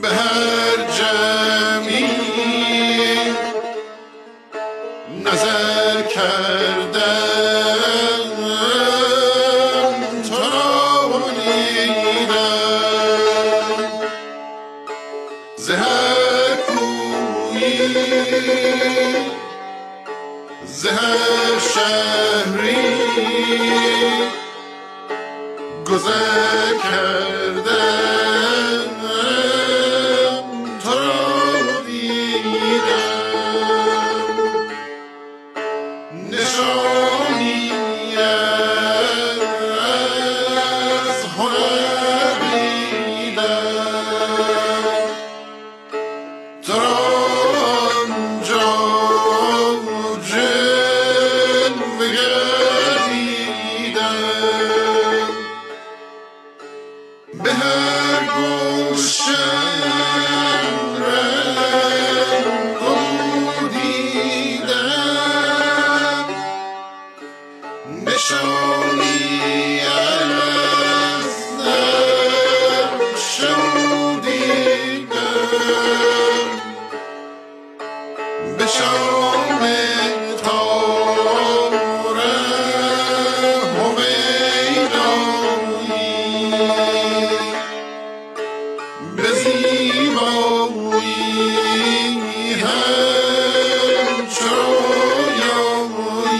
به هر جمعی نظر کردم تو را دیدم ز هر کویی ز هر شهری گذر کردم تو را دیدم نشانی از هنر دیدم تو را آنجا جلوه دیدم به هر گلشن رنگ دیدم نشانی از نقش دیدم به شام تاره هویدایی به زیبایی همچو رویایی